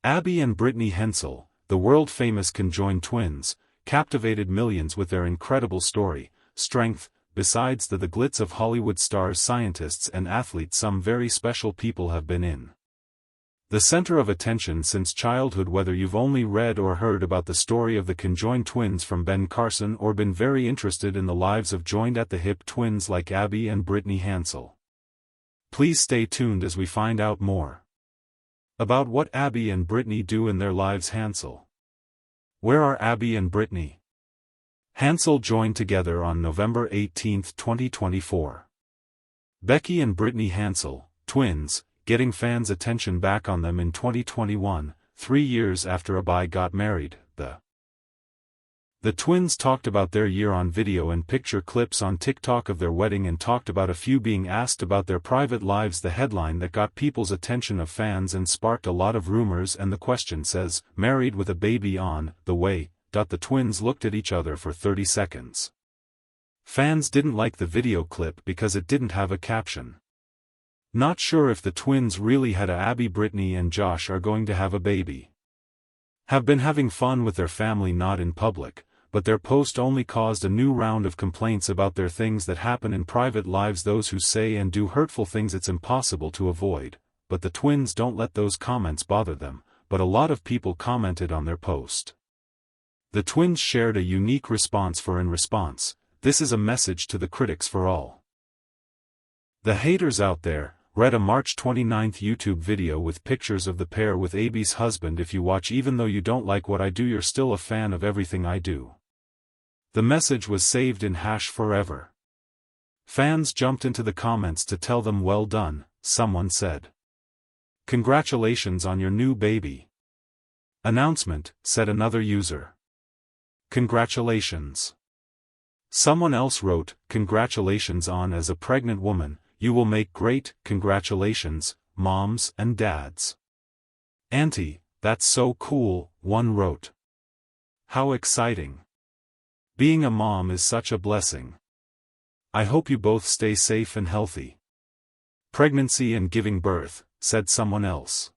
Abby and Brittany Hensel, the world-famous conjoined twins, captivated millions with their incredible story, strength. Besides the glitz of Hollywood stars, scientists and athletes, some very special people have been in the center of attention since childhood. Whether you've only read or heard about the story of the conjoined twins from Ben Carson or been very interested in the lives of joined-at-the-hip twins like Abby and Brittany Hensel, please stay tuned as we find out more about what Abby and Brittany do in their lives. Hensel. Where are Abby and Brittany Hensel joined together on November 18, 2024. Becky and Brittany Hensel, twins, getting fans' attention back on them in 2021, 3 years after Abby got married. The twins talked about their year on video and picture clips on TikTok of their wedding, and talked about a few being asked about their private lives. The headline that got people's attention of fans and sparked a lot of rumors, and the question says, "Married with a baby on the way." The twins looked at each other for 30 seconds. Fans didn't like the video clip because it didn't have a caption. Not sure if the twins really had a Abby. Brittany and Josh are going to have a baby. Have been having fun with their family, not in public, but their post only caused a new round of complaints about their things that happen in private lives. Those who say and do hurtful things it's impossible to avoid, but the twins don't let those comments bother them. But a lot of people commented on their post. The twins shared a unique response for in response, "This is a message to the critics for all the haters out there." Read a March 29 YouTube video with pictures of the pair with Abby's husband. "If you watch even though you don't like what I do, you're still a fan of everything I do." The message was saved in #forever. Fans jumped into the comments to tell them well done. Someone said, "Congratulations on your new baby announcement," said another user. "Congratulations." Someone else wrote, "Congratulations on as a pregnant woman, you will make great, congratulations, moms and dads." "Auntie, that's so cool," one wrote. "How exciting. Being a mom is such a blessing. I hope you both stay safe and healthy. Pregnancy and giving birth," said someone else.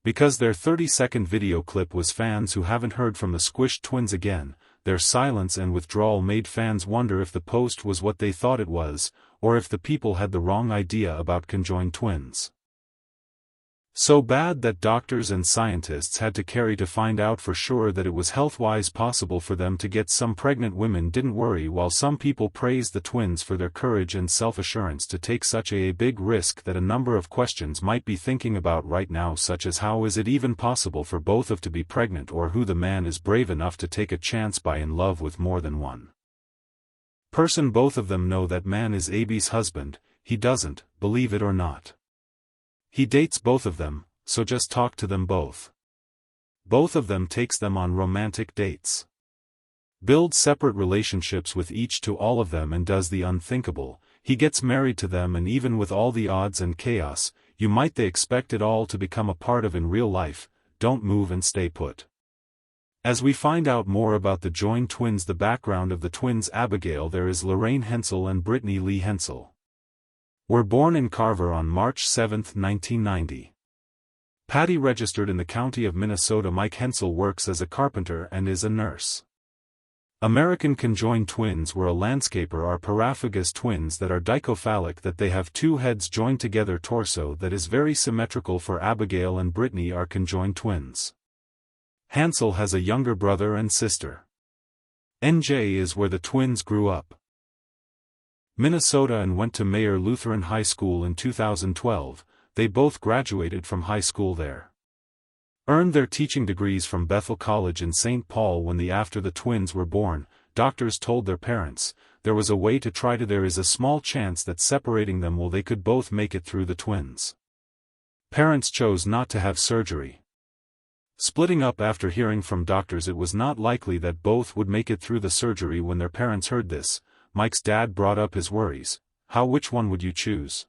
Because their 30-second video clip was fans who haven't heard from the squished twins again, their silence and withdrawal made fans wonder if the post was what they thought it was, or if the people had the wrong idea about conjoined twins. So bad that doctors and scientists had to carry to find out for sure that it was health-wise possible for them to get. Some pregnant women didn't worry, while some people praised the twins for their courage and self-assurance to take such a big risk. That a number of questions might be thinking about right now, such as how is it even possible for both of to be pregnant, or who the man is brave enough to take a chance by in love with more than one person. Both of them know that man is Abby's husband. He doesn't, believe it or not. He dates both of them, so just talk to them both. Both of them takes them on romantic dates. Builds separate relationships with each to all of them, and does the unthinkable. He gets married to them, and even with all the odds and chaos, you might they expect it all to become a part of in real life. Don't move and stay put. As we find out more about the joined twins, the background of the twins Abigail, there is Lorraine Hensel and Brittany Lee Hensel. Were born in Carver on March 7, 1990. Patty registered in the county of Minnesota. Mike Hensel works as a carpenter and is a nurse. American conjoined twins were a landscaper, are paraphagous twins that are dicophalic, that they have two heads joined together, torso that is very symmetrical. For Abigail and Brittany are conjoined twins. Hensel has a younger brother and sister. NJ is where the twins grew up, Minnesota, and went to Mayer Lutheran High School in 2012. They both graduated from high school there. Earned their teaching degrees from Bethel College in St. Paul. After the twins were born, doctors told their parents there was a way to try to. There is a small chance that separating them they could both make it through. The twins' parents chose not to have surgery. Splitting up after hearing from doctors it was not likely that both would make it through the surgery. When their parents heard this, Mike's dad brought up his worries. Which one would you choose?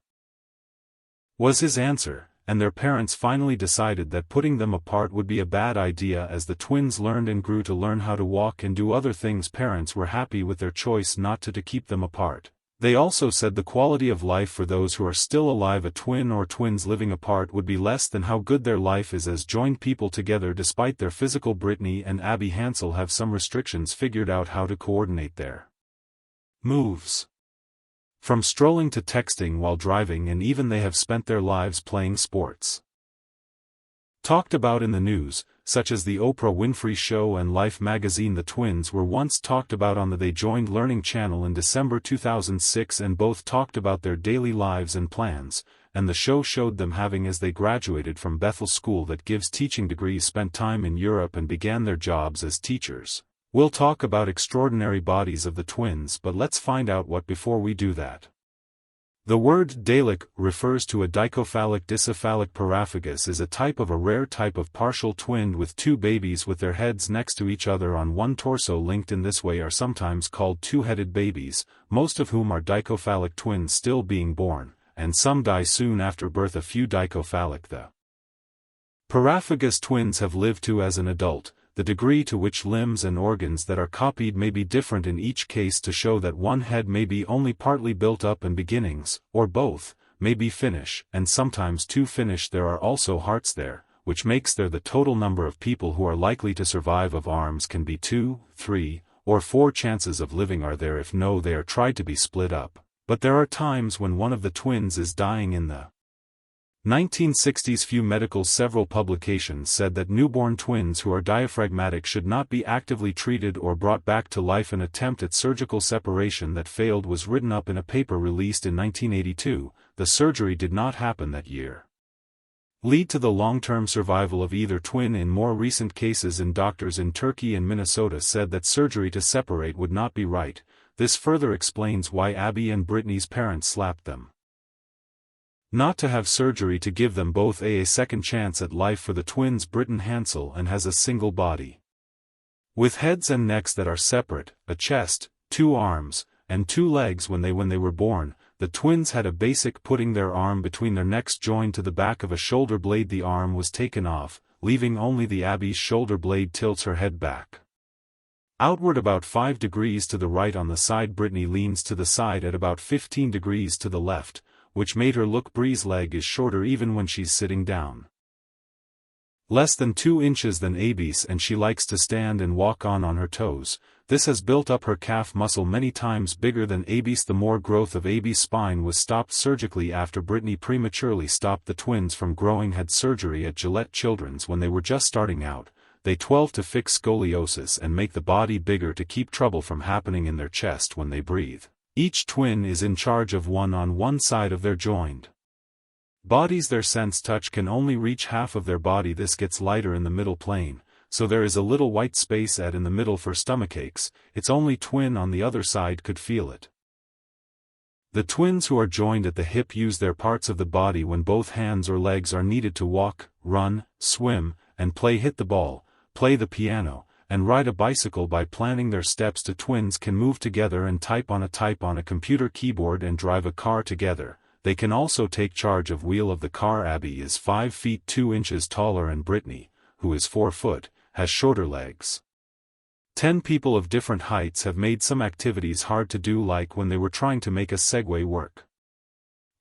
Was his answer, and their parents finally decided that putting them apart would be a bad idea. As the twins learned and grew to learn how to walk and do other things, parents were happy with their choice not to keep them apart. They also said the quality of life for those who are still alive, a twin or twins living apart, would be less than how good their life is as joined people together despite their physical. Brittany and Abby Hensel have some restrictions figured out how to coordinate their moves. From strolling to texting while driving, and even they have spent their lives playing sports talked about in the news, such as the Oprah Winfrey Show and Life magazine. The twins were once talked about on the They Joined Learning channel in December 2006, and both talked about their daily lives and plans, and the show showed them having, as they graduated from Bethel School that gives teaching degrees, spent time in Europe and began their jobs as teachers. We'll talk about extraordinary bodies of the twins, but let's find out what before we do that. The word Dalek refers to a dicophalic. Dicephalic paraphagus is a type of a rare type of partial twin with two babies with their heads next to each other on one torso. Linked in this way are sometimes called two-headed babies, most of whom are dicophalic twins still being born, and some die soon after birth. A few dicophalic. The paraphagus twins have lived to as an adult. The degree to which limbs and organs that are copied may be different in each case to show that one head may be only partly built up and beginnings, or both, may be finish, and sometimes two finish. There are also hearts there, which makes there the total number of people who are likely to survive. Of arms can be 2, 3, or 4. Chances of living are there if no they are tried to be split up, but there are times when one of the twins is dying. In the 1960s few medicals, several publications said that newborn twins who are diaphragmatic should not be actively treated or brought back to life. An attempt at surgical separation that failed was written up in a paper released in 1982. The surgery did not happen that year. Lead to the long-term survival of either twin. In more recent cases, doctors in Turkey and Minnesota said that surgery to separate would not be right. This further explains why Abby and Brittany's parents slapped them not to have surgery to give them both a second chance at life. For the twins, Brittany Hensel and has a single body with heads and necks that are separate, a chest, 2 arms, and 2 legs. When they were born, the twins had a basic putting their arm between their necks joined to the back of a shoulder blade. The arm was taken off, leaving only the Abby's shoulder blade tilts her head back outward about 5 degrees to the right on the side. Brittany leans to the side at about 15 degrees to the left, which made her look. Bree's leg is shorter even when she's sitting down, less than 2 inches than Abby's, and she likes to stand and walk on her toes. This has built up her calf muscle many times bigger than Abby's. The more growth of Abby's spine was stopped surgically after Brittany prematurely stopped the twins from growing. Had surgery at Gillette Children's when they were just starting out. They 12 to fix scoliosis and make the body bigger to keep trouble from happening in their chest when they breathe. Each twin is in charge of one on one side of their joined bodies. Their sense touch can only reach half of their body. This gets lighter in the middle plane, so there is a little white space in the middle for stomachaches. Its only twin on the other side could feel it. The twins who are joined at the hip use their parts of the body when both hands or legs are needed to walk, run, swim, and play, hit the ball, play the piano, and ride a bicycle. By planning their steps to twins can move together and type on a computer keyboard and drive a car together. They can also take charge of wheel of the car. Abby is 5 feet 2 inches taller, and Brittany, who is 4 foot, has shorter legs. 10 people of different heights have made some activities hard to do, like when they were trying to make a Segway work.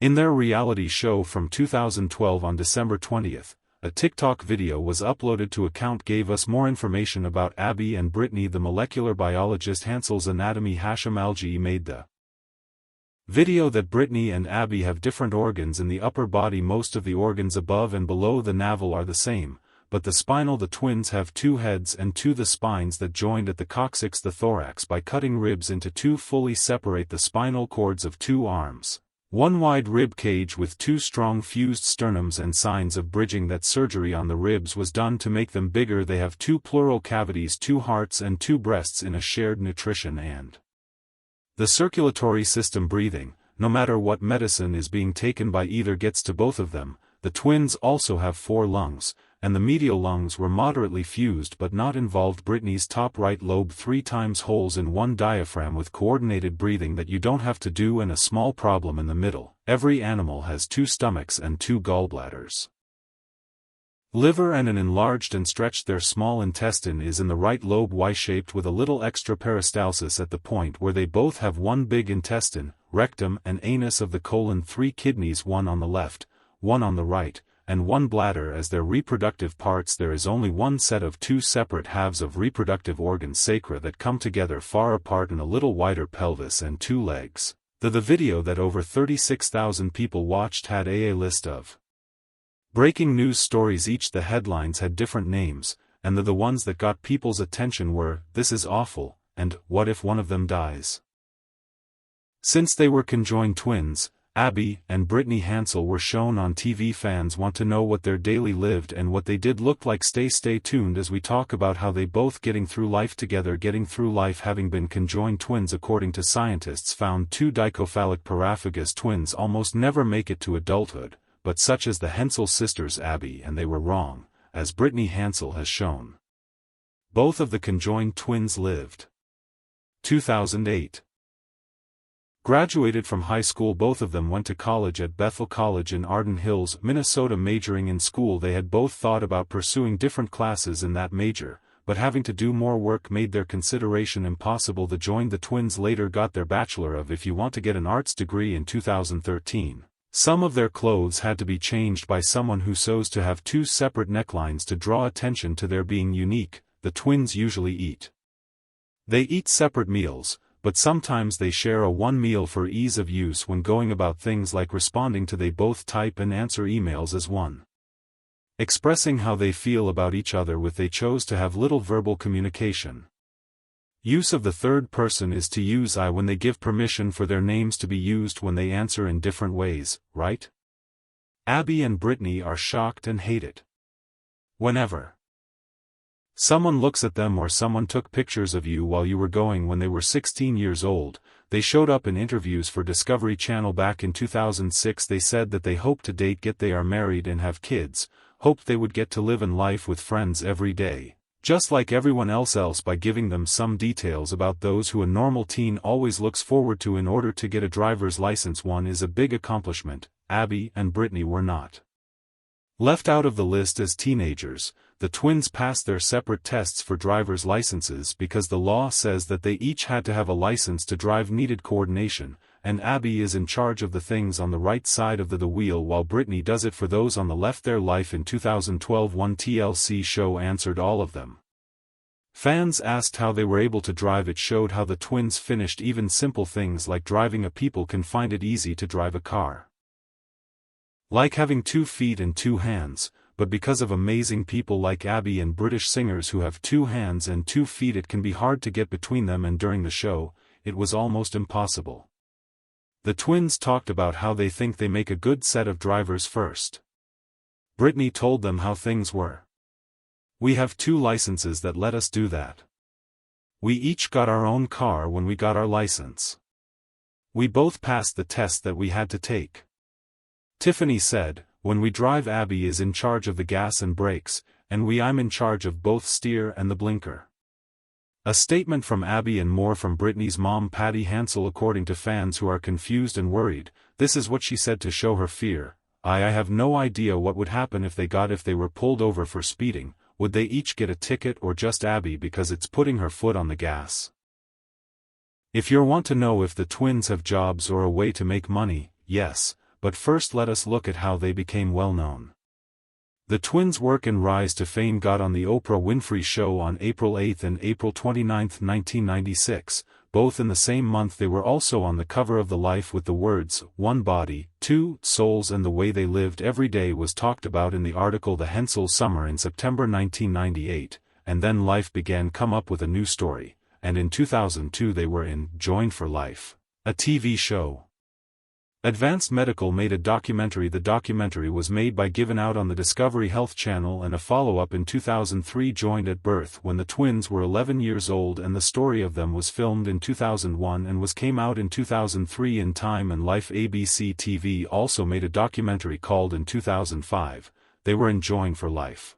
In their reality show from 2012 on December 20th, a TikTok video was uploaded to account gave us more information about Abby and Brittany. The molecular biologist Hansel's anatomy Hashim Algi made the video that Brittany and Abby have different organs in the upper body. Most of the organs above and below the navel are the same, but the spinal, the twins have 2 heads and 2 the spines that joined at the coccyx, the thorax. By cutting ribs into 2 fully separate the spinal cords of 2 arms, 1 wide rib cage with 2 strong fused sternums, and signs of bridging. That surgery on the ribs was done to make them bigger. They have 2 pleural cavities, 2 hearts and 2 breasts in a shared nutrition and the circulatory system. Breathing, no matter what medicine is being taken by either, gets to both of them. The twins also have 4 lungs, and the medial lungs were moderately fused but not involved. Brittany's top right lobe 3 times holes in 1 diaphragm with coordinated breathing that you don't have to do, and a small problem in the middle. Every animal has 2 stomachs and 2 gallbladders. Liver and an enlarged and stretched their small intestine is in the right lobe Y-shaped with a little extra peristalsis at the point where they both have one big intestine, rectum and anus of the colon, 3 kidneys, one on the left, one on the right, and one bladder as their reproductive parts. There is only one set of 2 separate halves of reproductive organs sacra that come together far apart in a little wider pelvis and 2 legs. The video that over 36,000 people watched had a list of breaking news stories. Each the headlines had different names, and the ones that got people's attention were, "This is awful," and "What if one of them dies?" Since they were conjoined twins, Abby and Brittany Hensel were shown on TV. Fans want to know what their daily lived and what they did looked like. Stay tuned as we talk about how they both getting through life together, getting through life having been conjoined twins. According to scientists, found 2 dicophalic paraphagous twins almost never make it to adulthood, but such as the Hensel sisters Abby and they were wrong, as Brittany Hensel has shown. Both of the conjoined twins lived. 2008. Graduated from high school. Both of them went to college at Bethel College in Arden Hills, Minnesota. Majoring in school, they had both thought about pursuing different classes in that major, but having to do more work made their consideration impossible. The twins later got their Bachelor of If You Want to get an arts degree in 2013. Some of their clothes had to be changed by someone who sews to have 2 separate necklines to draw attention to their being unique. The twins usually eat. They eat separate meals, but sometimes they share one meal for ease of use when going about things like responding to. They both type and answer emails as one, expressing how they feel about each other with. They chose to have little verbal communication. Use of the third person is to use I when they give permission for their names to be used when they answer in different ways, right? Abby and Brittany are shocked and hate it. Whenever someone looks at them or someone took pictures of you while you were going when they were 16 years old, they showed up in interviews for Discovery Channel back in 2006. They said that they hope to date, they are married and have kids, hoped they would get to live in life with friends every day, just like everyone else by giving them some details about those who a normal teen always looks forward to in order to get a driver's license. One is a big accomplishment. Abby and Brittany were not left out of the list as teenagers. The twins passed their separate tests for driver's licenses because the law says that they each had to have a license to drive. Needed coordination, and Abby is in charge of the things on the right side of the wheel while Brittany does it for those on the left. Their life in 2012, one TLC show answered all of them. Fans asked how they were able to drive. It showed how the twins finished even simple things like driving. People can find it easy to drive a car, like having 2 feet and 2 hands, but because of amazing people like Abby and British singers who have 2 hands and 2 feet, it can be hard to get between them, and during the show, it was almost impossible. The twins talked about how they think they make a good set of drivers. First, Brittany told them how things were. "We have 2 licenses that let us do that. We each got our own car when we got our license. We both passed the test that we had to take." Tiffany said, "When we drive, Abby is in charge of the gas and brakes, and I'm in charge of both steer and the blinker." A statement from Abby and more from Brittany's mom Patty Hensel. According to fans who are confused and worried, this is what she said to show her fear. I have no idea what would happen if they were pulled over for speeding. Would they each get a ticket or just Abby because it's putting her foot on the gas? If you want to know if the twins have jobs or a way to make money, yes, but first let us look at how they became well known. The twins' work and rise to fame got on the Oprah Winfrey Show on April 8 and April 29, 1996, both in the same month. They were also on the cover of the Life with the words, "One Body, Two Souls," and the way they lived every day was talked about in the article The Hensel Summer in September 1998, and then Life began come up with a new story, and in 2002 they were in Joined for Life, a TV show. Advanced Medical made a documentary. The documentary was made by Given Out on the Discovery Health Channel, and a follow-up in 2003, Joined at Birth, when the twins were 11 years old, and the story of them was filmed in 2001 and came out in 2003 in Time and Life. ABC TV also made a documentary called in 2005, They Were in Joined for Life.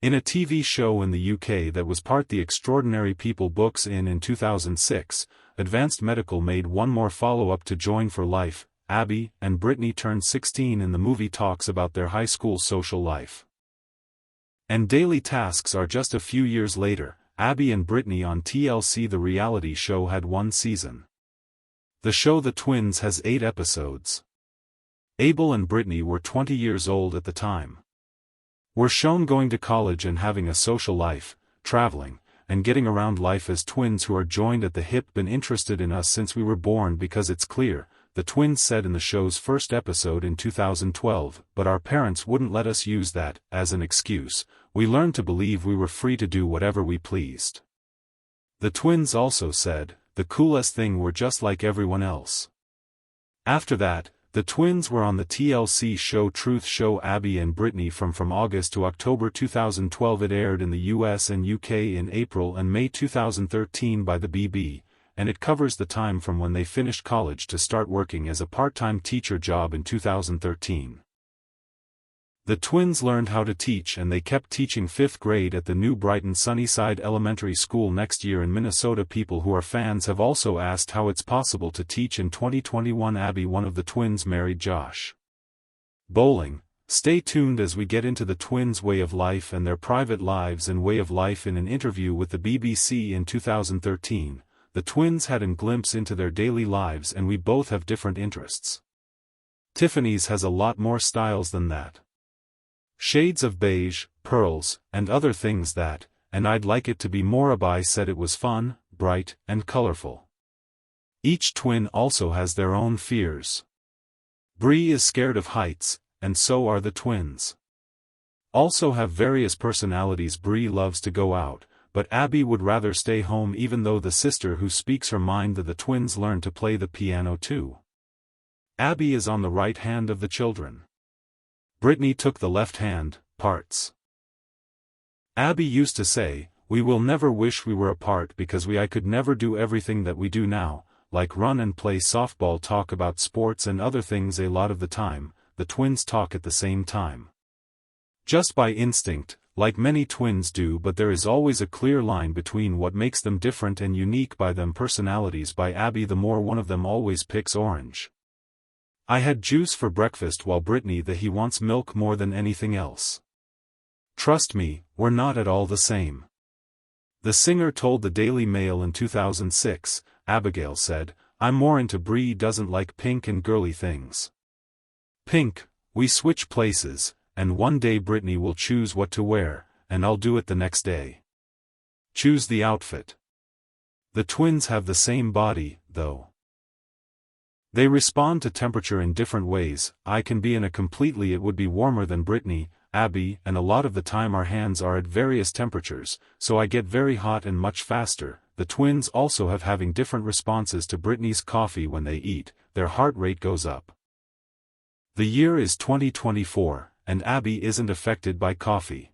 In a TV show in the UK that was part The Extraordinary People books. In 2006, Advanced Medical made one more follow-up to Joined for Life. Abby and Brittany turned 16 in the movie talks about their high school social life. And daily tasks are just a few years later. Abby and Brittany on TLC. The reality show had one season. The show The Twins has 8 episodes. Abel and Brittany were 20 years old at the time. We're shown going to college and having a social life, traveling, and getting around life as twins who are joined at the hip. Been interested in us since we were born because it's clear, the twins said in the show's first episode in 2012, but our parents wouldn't let us use that as an excuse. We learned to believe we were free to do whatever we pleased. The twins also said, the coolest thing, we're just like everyone else. After that, the twins were on the TLC show Truth Show Abby and Brittany from August to October 2012. It aired in the US and UK in April and May 2013 by the BB, and it covers the time from when they finished college to start working as a part-time teacher job in 2013. The twins learned how to teach, and they kept teaching 5th grade at the new Brighton Sunnyside Elementary School next year in Minnesota. People who are fans have also asked how it's possible to teach in 2021. Abby, one of the twins, married Josh Bowling. Stay tuned as we get into the twins' way of life and their private lives and way of life. In an interview with the BBC in 2013, the twins had a glimpse into their daily lives. And we both have different interests. Tiffany's has a lot more styles than that. Shades of beige, pearls, and other things that, and I'd like it to be more. Abby said it was fun, bright, and colorful. Each twin also has their own fears. Bree is scared of heights, and so are the twins. Also have various personalities. Bree loves to go out, but Abby would rather stay home, even though the sister who speaks her mind. The twins learn to play the piano too. Abby is on the right hand of the children. Brittany took the left hand, parts. Abby used to say, we will never wish we were apart because I could never do everything that we do now, like run and play softball, talk about sports and other things. A lot of the time, the twins talk at the same time. Just by instinct, like many twins do, but there is always a clear line between what makes them different and unique by them. Personalities by Abby. The more one of them always picks orange. I had juice for breakfast, while Brittany he wants milk more than anything else. Trust me, we're not at all the same. The singer told the Daily Mail in 2006, Abigail said, I'm more into Bree, doesn't like pink and girly things. Pink, we switch places, and one day Brittany will choose what to wear, and I'll do it the next day. Choose the outfit. The twins have the same body, though. They respond to temperature in different ways. I can be in a completely, it would be warmer than Brittany, Abby, and a lot of the time our hands are at various temperatures, so I get very hot and much faster. The twins also have having different responses to Brittany's coffee. When they eat, their heart rate goes up. The year is 2024, and Abby isn't affected by coffee.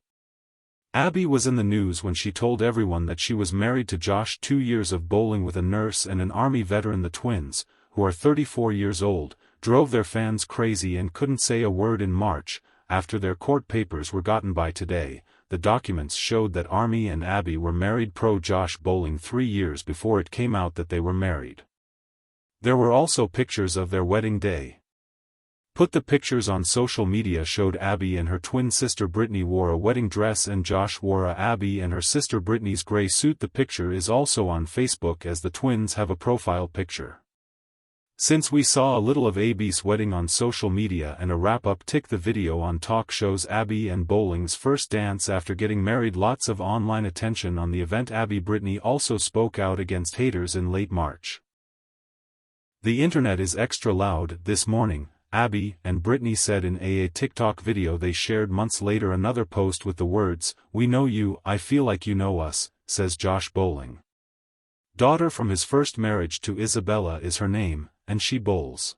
Abby was in the news when she told everyone that she was married to Josh. 2 years of bowling with a nurse and an army veteran. The twins, who are 34 years old, drove their fans crazy and couldn't say a word. In March, after their court papers were gotten by today, the documents showed that Army and Abby were married. Pro Josh Bowling 3 years before it came out that they were married. There were also pictures of their wedding day. Put the pictures on social media showed Abby and her twin sister Brittany wore a wedding dress and Josh wore Abby and her sister Brittany's gray suit. The picture is also on Facebook as the twins have a profile picture. Since we saw a little of Abby's wedding on social media and a wrap-up, tick the video on talk shows Abby and Bowling's first dance after getting married. Lots of online attention on the event. Abby Brittany also spoke out against haters in late March. The internet is extra loud this morning, Abby and Brittany said in a TikTok video they shared months later. Another post with the words, "We know you, I feel like you know us," says Josh Bowling. Daughter from his first marriage to Isabella is her name, and she bowls.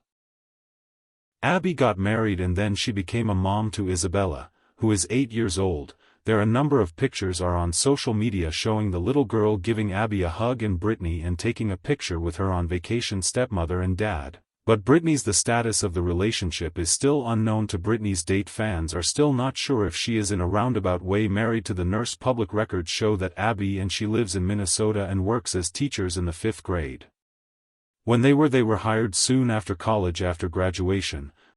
Abby got married and then she became a mom to Isabella, who is 8 years old. There are a number of pictures are on social media showing the little girl giving Abby a hug and Brittany and taking a picture with her on vacation. Stepmother and dad. But Brittany's the status of the relationship is still unknown to Brittany's date. Fans are still not sure if she is in a roundabout way married to the nurse. Public records show that Abby and she lives in Minnesota and works as teachers in the 5th grade. When they were hired soon after college. After graduation,